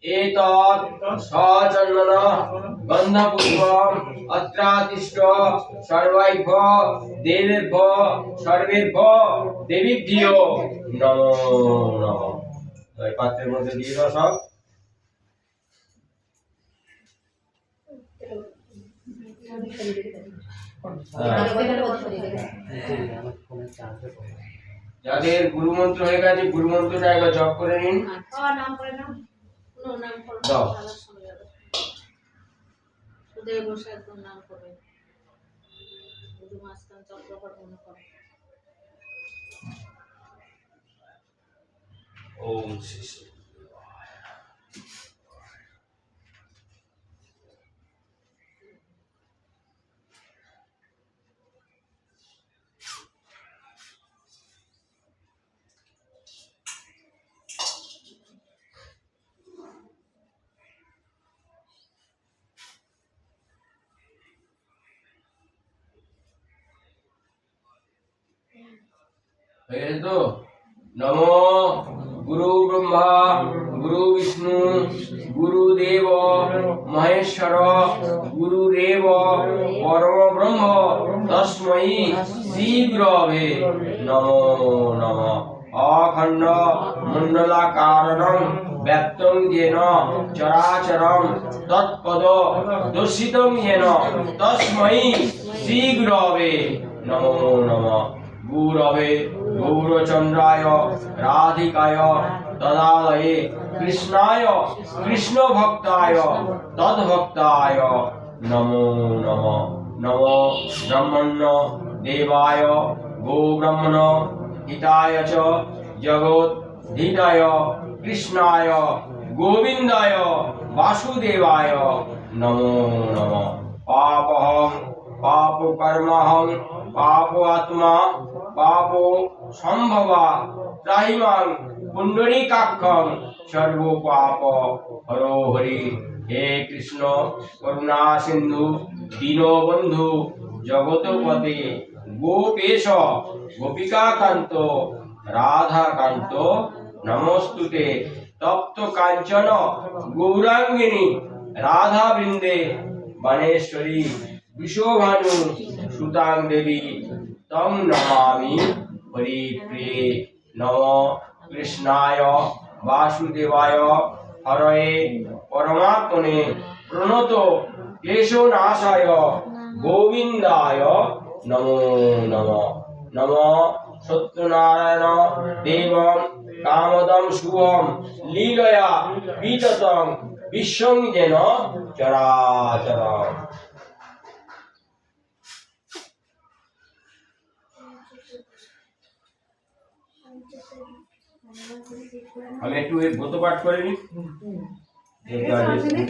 एतत् सचन्दन गन्धपुष्पम् अत्रातिष्ठ सर्वैभ्यो देवेभ्यो सर्वेभ्यो देवीभ्यो नमो नमः। এই পাত্রের মধ্যে দিয়ে দাও সব। যাদের গুরু মন্ত্র হয়ে গেছে গুরু মন্ত্রটা একবার জপ করে নিন। নাম করে নাও, কোনো নাম করো দাও। সুদেব বসে একদম নাম করে গুরু মাস্টার চক্রবর্তী মনে করো। ওম শ্রী শ্রী तो नमो गुरु ब्रह्मा गुरु विष्णु गुरुदेव महेश्वर गुरुदेव परम ब्रह्म तस्मै श्री गुरवे नमो नमः। अखंड मंडलाकारं व्याप्तं येन चराचरं तत्पद दर्शितं येन तस्मै श्री गुरवे नमो नमः। गुरवे गौरचंद्राय राधिकाय तदालये कृष्णाय कृष्ण भक्ताय तद्भक्ताय नमो नमः। नमो ब्रह्मण्य देवाय गो ब्रह्मण हिताय च जगत हिताय कृष्णाय गोविंदाय वासुदेवाय नमो नमः। पापहं पाप कर्महं पाप आत्मा पापो संभवा त्राहिमां पुंडरीकाक्षं सर्व पाप हरो हरि। हे कृष्ण करुणा सिंधु दीनबंधु जगतपते गोपेश गोपिकाकांत राधाकांत नमोस्तुते। तप्त कांचन गौरांगिनी राधा वृंदे बाणेश्वरी विशोभानु सुतां देवी तम नमामि हरिप्रिये। नमो कृष्णाय वासुदेवाय हरये परमात्मने प्रणत क्लेशनाशाय गोविंदाय नमो नमः। नमो सत्यनारायण देवं कामदं शुभं लीलया विततं विश्वं येन चराचरम्। আমি একটু ব্রত পাঠ করে নিই।